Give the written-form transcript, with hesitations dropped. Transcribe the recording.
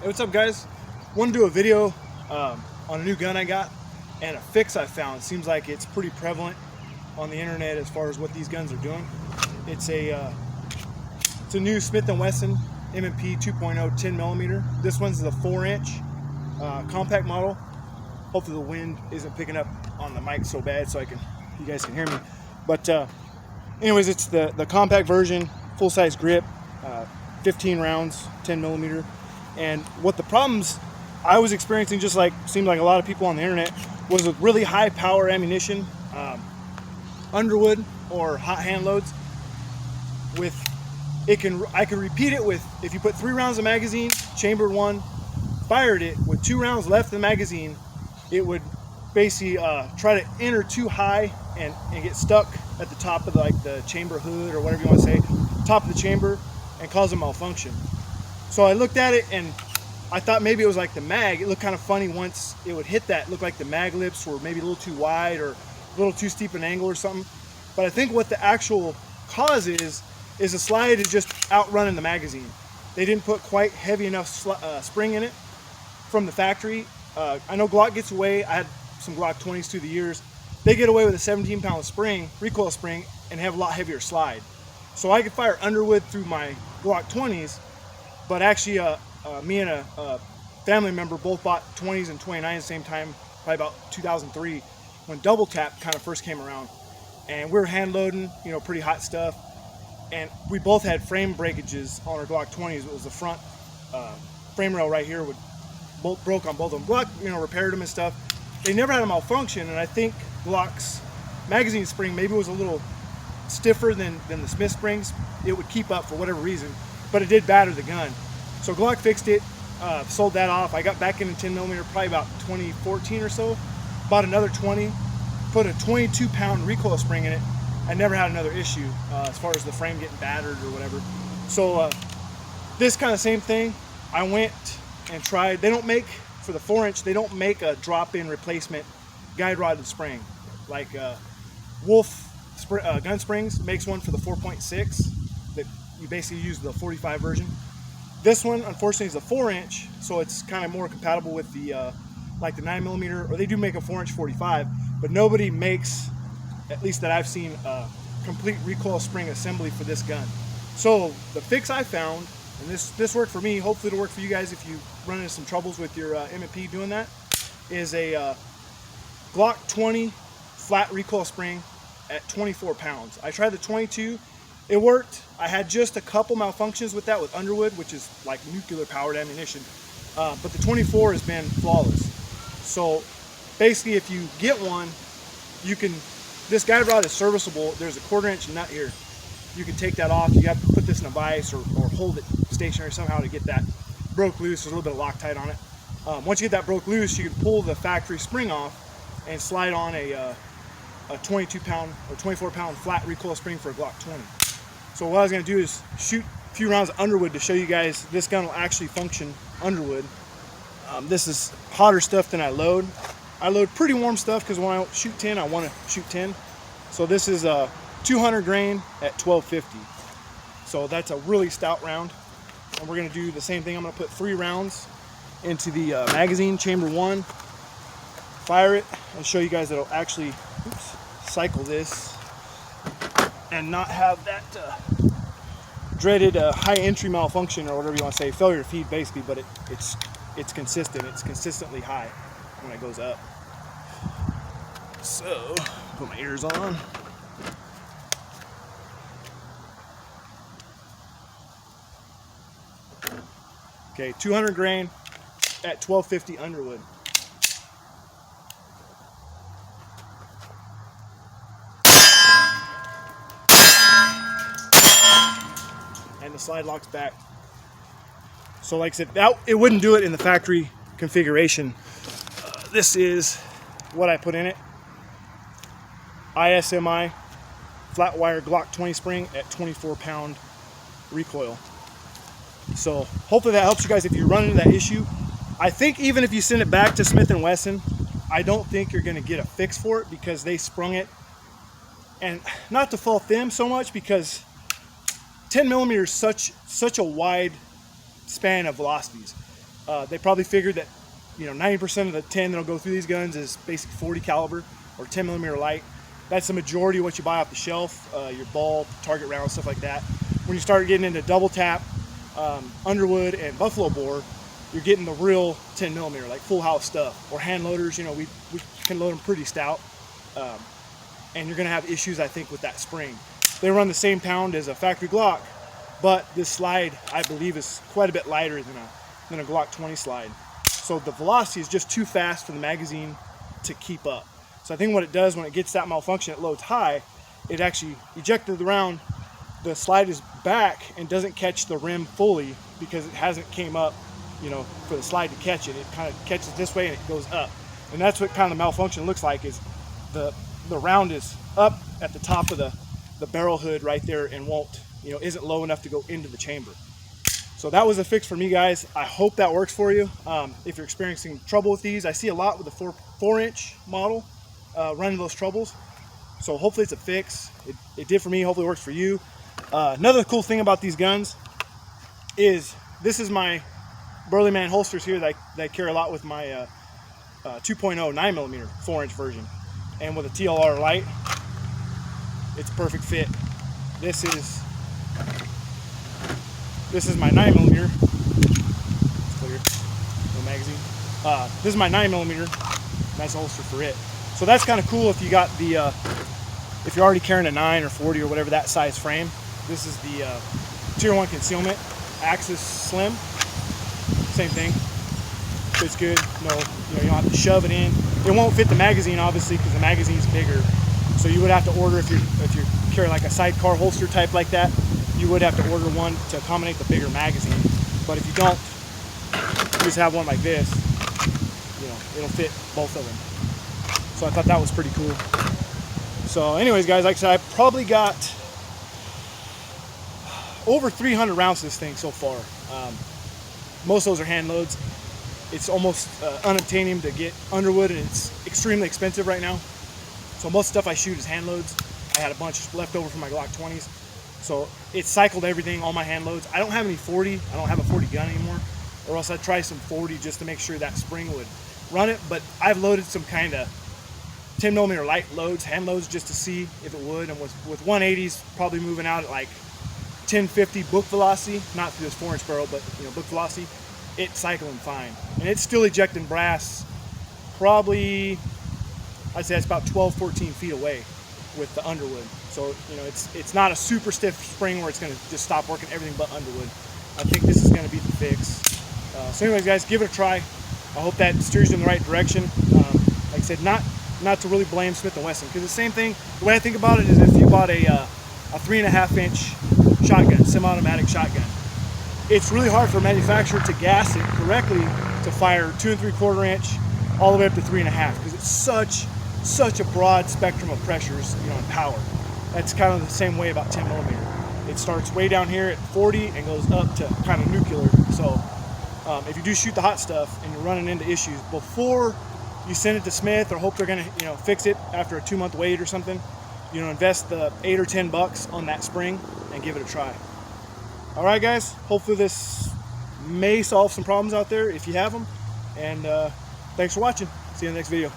Hey, what's up, guys? Want to do a video on a new gun I got and a fix I found. Seems like it's pretty prevalent on the internet as far as what these guns are doing. It's a new Smith & Wesson M&P 2.0 10mm. This one's the 4-inch compact model. Hopefully the wind isn't picking up on the mic so bad so you guys can hear me. But anyways, it's the compact version, full-size grip, 15 rounds, 10mm. And what the problems I was experiencing, just like seemed like a lot of people on the internet, was with really high power ammunition, Underwood or hot hand loads. I can repeat it with, if you put 3 rounds of magazine, chambered one, fired it with 2 rounds left in the magazine, it would basically try to enter too high and get stuck at the top of the chamber hood, or whatever you want to say, top of the chamber, and cause a malfunction. So I looked at it and I thought maybe it was like the mag. It looked kind of funny once it would hit that. It looked like the mag lips were maybe a little too wide or a little too steep an angle or something. But I think what the actual cause is the slide is just outrunning the magazine. They didn't put quite heavy enough spring in it from the factory. I know Glock gets away. I had some Glock 20s through the years. They get away with a 17-pound spring, recoil spring, and have a lot heavier slide. So I could fire Underwood through my Glock 20s, but actually me and a family member both bought 20s and 29s at the same time, probably about 2003, when double tap kind of first came around. And we were hand loading, pretty hot stuff. And we both had frame breakages on our Glock 20s. It was the front frame rail right here broke on both of them. Glock, repaired them and stuff. They never had a malfunction, and I think Glock's magazine spring maybe was a little stiffer than the Smith springs. It would keep up for whatever reason, but it did batter the gun. So Glock fixed it, sold that off. I got back into 10mm probably about 2014 or so. Bought another 20, put a 22-pound recoil spring in it. I never had another issue as far as the frame getting battered or whatever. So this kind of same thing, I went and tried. They don't make, for the 4-inch, they don't make a drop-in replacement guide rod spring. Like Wolf Gun Springs makes one for the 4.6 that you basically use the 45 version. This one, unfortunately, is a 4-inch, so it's kind of more compatible with the like the 9mm, or they do make a 4-inch 45, but nobody makes, at least that I've seen, a complete recoil spring assembly for this gun. So the fix I found, and this worked for me, hopefully it'll work for you guys if you run into some troubles with your M&P doing that, is a Glock 20 flat recoil spring at 24 pounds. I tried the 22, it worked. I had just a couple malfunctions with that with Underwood, which is like nuclear powered ammunition, but the 24 has been flawless. So basically, if you get one, this guide rod is serviceable. There's a 1/4-inch nut here. You can take that off. You have to put this in a vise or hold it stationary somehow to get that broke loose. There's a little bit of Loctite on it. Once you get that broke loose, you can pull the factory spring off and slide on a 22-pound or 24-pound flat recoil spring for a Glock 20. So what I was going to do is shoot a few rounds of Underwood to show you guys this gun will actually function Underwood. This is hotter stuff than I load. I load pretty warm stuff because when I shoot 10, I want to shoot 10. So this is a 200 grain at 1250. So that's a really stout round. And we're going to do the same thing. I'm going to put 3 rounds into the magazine, chamber 1, fire it, and show you guys that it'll actually cycle this and not have that dreaded high entry malfunction, or whatever you want to say, failure to feed basically, but it's consistent. It's consistently high when it goes up. So put my ears on. Okay, 200 grain at 1250 Underwood. And the slide locks back. So like I said, it wouldn't do it in the factory configuration. This is what I put in it. ISMI flat wire Glock 20 spring at 24-pound recoil. So hopefully that helps you guys if you run into that issue. I think even if you send it back to Smith & Wesson, I don't think you're going to get a fix for it because they sprung it. And not to fault them so much, because 10mm is such a wide span of velocities. They probably figured that 90% of the 10 that'll go through these guns is basically 40 caliber or 10 millimeter light. That's the majority of what you buy off the shelf, your ball, target rounds, stuff like that. When you start getting into double tap, Underwood, and buffalo bore, you're getting the real 10 millimeter, like full house stuff. Or hand loaders, we can load them pretty stout. And you're gonna have issues, I think, with that spring. They run the same pound as a factory Glock, but this slide, I believe, is quite a bit lighter than a Glock 20 slide. So the velocity is just too fast for the magazine to keep up. So I think what it does when it gets that malfunction, it loads high, it actually ejected the round, the slide is back and doesn't catch the rim fully because it hasn't came up, for the slide to catch it. It kind of catches this way and it goes up. And that's what kind of the malfunction looks like, is the round is up at the top of the barrel hood right there and won't, isn't low enough to go into the chamber. So that was a fix for me, guys. I hope that works for you. If you're experiencing trouble with these, I see a lot with the 4-inch model running those troubles. So hopefully it's a fix. It did for me. Hopefully it works for you. Another cool thing about these guns is this is my Burly Man holsters here that I carry a lot with my 2.0 9mm 4-inch version. And with a TLR light, it's a perfect fit. This is my 9mm. It's clear. No magazine. This is my 9mm. Nice holster for it. So that's kind of cool if you got the if you're already carrying a 9 or 40 or whatever that size frame. This is the Tier 1 concealment Axis Slim. Same thing. Fits good. No, you don't have to shove it in. It won't fit the magazine, obviously, because the magazine's bigger. So you would have to order, if you carry like a sidecar holster type like that, you would have to order one to accommodate the bigger magazine. But if you don't, you just have one like this, it'll fit both of them. So I thought that was pretty cool. So anyways, guys, like I said, I probably got over 300 rounds to this thing so far. Most of those are hand loads. It's almost unobtainium to get Underwood, and it's extremely expensive right now. So most stuff I shoot is hand loads. I had a bunch left over from my Glock 20s. So it cycled everything, all my hand loads. I don't have any 40. I don't have a 40 gun anymore. Or else I'd try some 40 just to make sure that spring would run it. But I've loaded some kind of 10mm light loads, hand loads, just to see if it would. And with 180s probably moving out at like 1050 book velocity, not through this 4-inch barrel, but book velocity, it's cycling fine. And it's still ejecting brass probably, I'd say it's about 12-14 feet away with the Underwood. So it's not a super stiff spring where it's going to just stop working everything but Underwood. I think this is going to be the fix. So anyways, guys, give it a try. I hope that steers you in the right direction. Like I said, not to really blame Smith & Wesson, because the same thing, the way I think about it is if you bought a 3.5-inch shotgun, semi-automatic shotgun, it's really hard for a manufacturer to gas it correctly to fire 2 3/4 inch all the way up to 3.5, because it's such a broad spectrum of pressures, and power. That's kind of the same way about 10mm. It starts way down here at 40 and goes up to kind of nuclear. So if you do shoot the hot stuff and you're running into issues, before you send it to Smith or hope they're gonna fix it after a 2-month wait or something, invest the $8 or $10 on that spring and give it a try. All right, guys, hopefully this may solve some problems out there if you have them. And thanks for watching. See you in the next video.